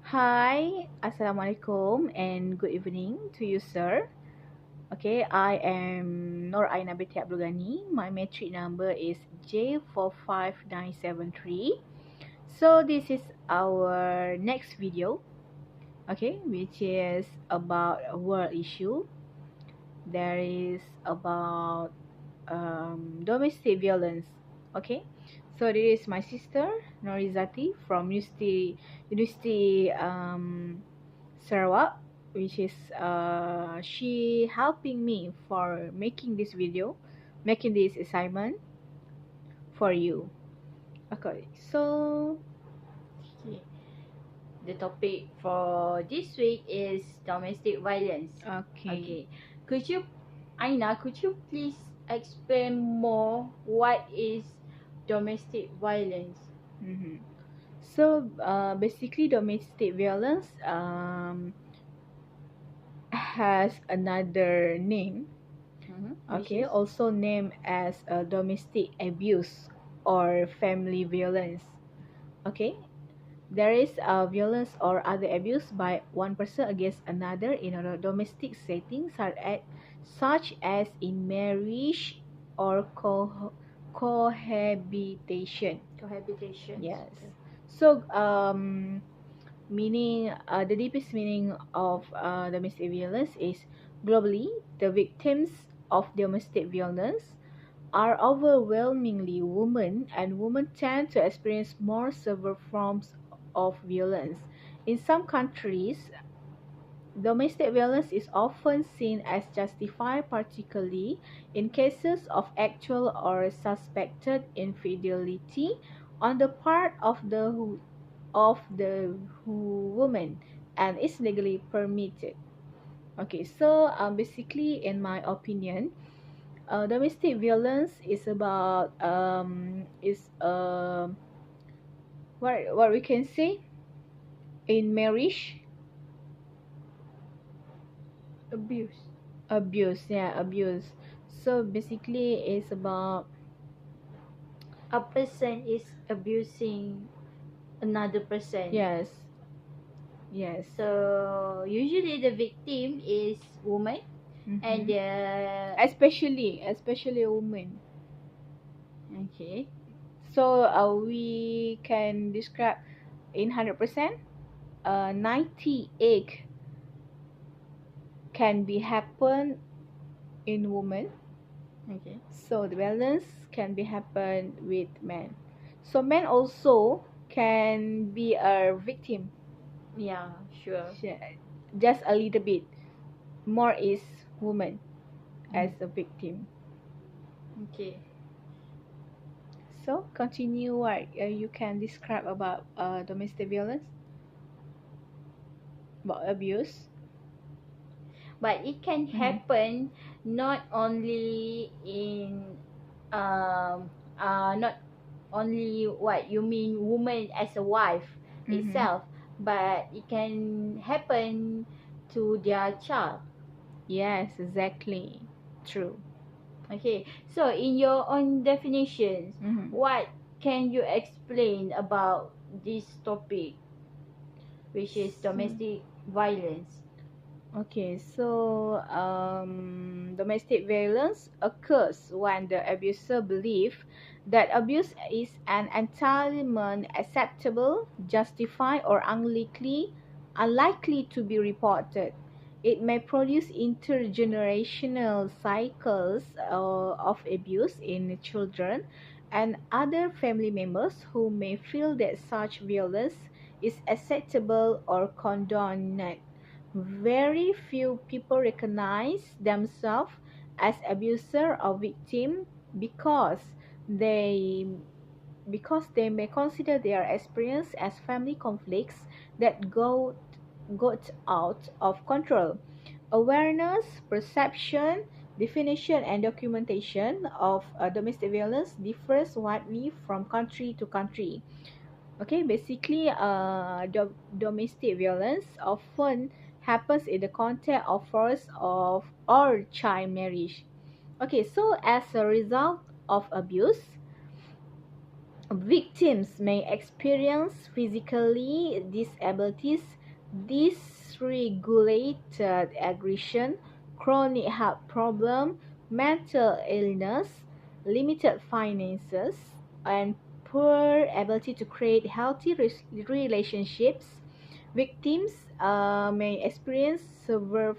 Hi, Assalamualaikum and good evening to you, sir. Okay, I am Nur Aina Binti Abdul Ghani. My metric number is J45973. So this is our next video, okay, which is about a world issue. There is about domestic violence. Okay, so this is my sister Norizati from University Sarawak, which is she helping me for making this video, making this assignment for you. Okay, so Okay. The topic for this week is domestic violence. okay. Okay. Aina, could you please explain more what is domestic violence? Mm-hmm. So basically, domestic violence has another name. Which Okay, is? also named as domestic abuse or family violence. Okay, there is violence or other abuse by one person against another in a domestic setting, such as in marriage or cohabitation. Cohabitation. Yes. Okay. So, meaning the deepest meaning of domestic violence is globally the victims of domestic violence are overwhelmingly women, and women tend to experience more severe forms of violence. In some countries, domestic violence is often seen as justified, particularly in cases of actual or suspected infidelity on the part of the woman, and is legally permitted. Okay, so basically, in my opinion, domestic violence is about what we can say in marriage Abuse. abuse. Yeah, abuse. So basically, it's about A person is abusing another person. yes, yes. So usually the victim is woman and Mm-hmm. the Especially a woman. okay. So we can describe in 100%. 98 can be happen in women. Okay. So the balance can be happen with men. So men also can be a victim. Yeah, sure. Just a little bit. More is woman as Mm. a victim. Okay. So continue what you can describe about domestic violence, about abuse. But it can Mm-hmm. happen not only in not only what you mean woman as a wife Mm-hmm. itself, but it can happen to their child. Yes, exactly. True. Okay, so in your own definitions, Mm-hmm. what can you explain about this topic, which is So, domestic violence? okay, so domestic violence occurs when the abuser believes that abuse is an entirely acceptable, justified, or unlikely to be reported. It may produce intergenerational cycles of abuse in children and other family members who may feel that such violence is acceptable or condoned. Very few people recognize themselves as abuser or victim because they they may consider their experience as family conflicts that got out of control. Awareness, perception, definition, and documentation of domestic violence differs widely from country to country. Okay, basically, domestic violence often happens in the context of forced of or child marriage. Okay, so as a result of abuse, victims may experience physically disabilities, dysregulated aggression, chronic health problem, mental illness, limited finances, and poor ability to create healthy relationships. Victims may experience severe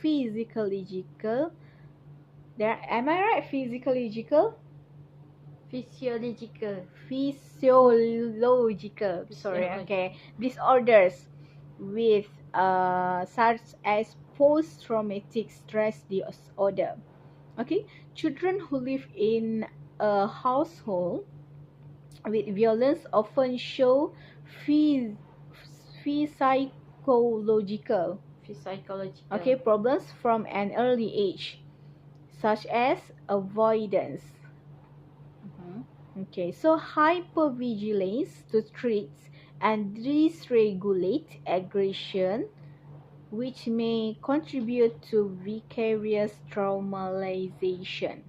physiological. There, am I right? Physiological, Physiological. physiological. Sorry, okay. Disorders with such as post-traumatic stress disorder. Okay, children who live in a household with violence often show phys- physiological Physiological. problems from an early age, such as avoidance. Okay, so hypervigilance to treat and dysregulate aggression, which may contribute to vicarious traumatization.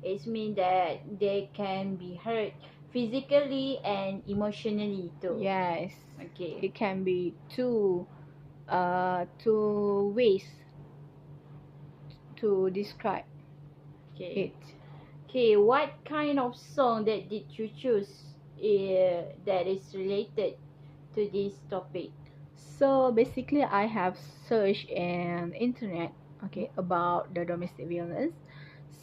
It means that they can be hurt physically and emotionally too. Yes. Okay. It can be two ways to describe Okay. it. Okay, what kind of song that did you choose that is related to this topic? So basically, I have searched in internet, okay, about the domestic violence.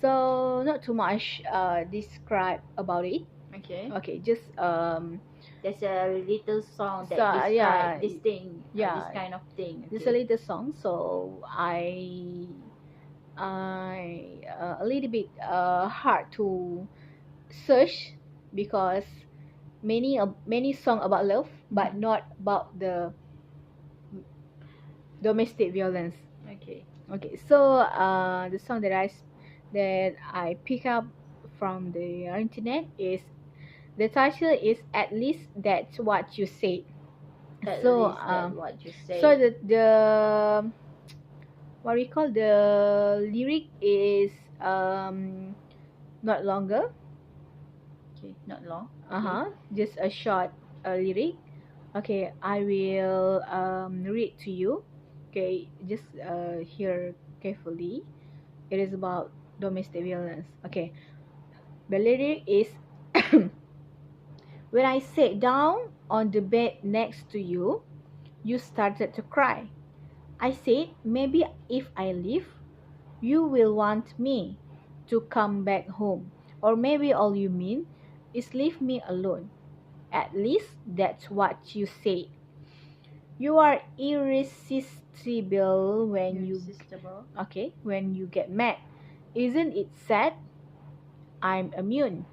So not too much describe about it. Okay. Okay, just There's a little song that so describe yeah, this thing, this yeah, kind of thing. just Okay. a little song. So a little bit hard to search because many song about love, but not about the domestic violence. Okay. Okay, so the song that I pick up from the internet is the title is At Least That's What You Said. At So least that what you say. so the what we call the lyric is not longer. Okay, not long. Just a short lyric. Okay, I will read to you. Okay, just hear carefully. It is about domestic violence. Okay, the lyric is when I sat down on the bed next to you, you started to cry. I said, maybe if I leave, you will want me to come back home. Or maybe all you mean is leave me alone. At least that's what you said. You are irresistible when you get mad. Isn't it sad? I'm immune.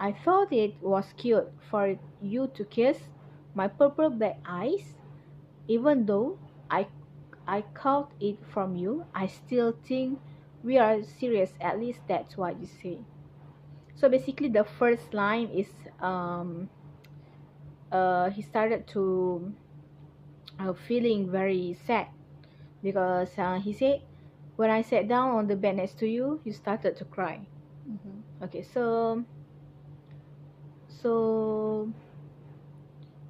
I thought it was cute for you to kiss my purple black eyes. Even though I caught it from you, I still think we are serious. At least that's what you say. So basically, the first line is he started to feeling very sad because he said, when I sat down on the bed next to you, you started to cry. Okay, so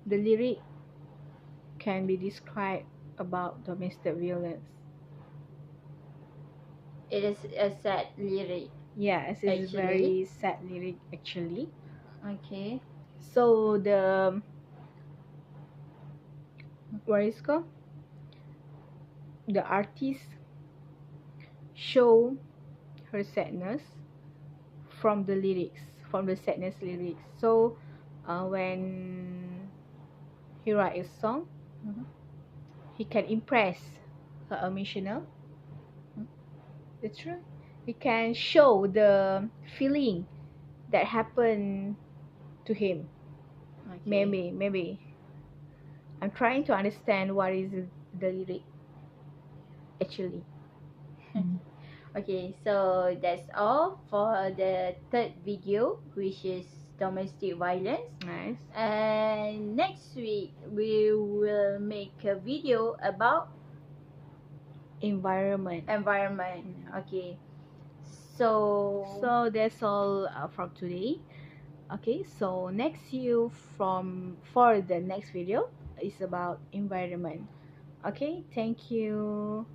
the lyric can be described about domestic violence. It is a sad lyric. Yes, it's a very sad lyric actually. Okay. So the what is it called? The artist show her sadness from the lyrics, from the sadness lyrics. So when he write a song, he can impress her emotional. That's true. He can show the feeling that happened to him. Okay. Maybe. I'm trying to understand what is the lyric actually. Okay, so that's all for the third video, which is domestic violence. Nice. And next week we will make a video about Environment. Okay. So that's all from today. Okay, so next see you from for the next video is about environment. Okay, thank you.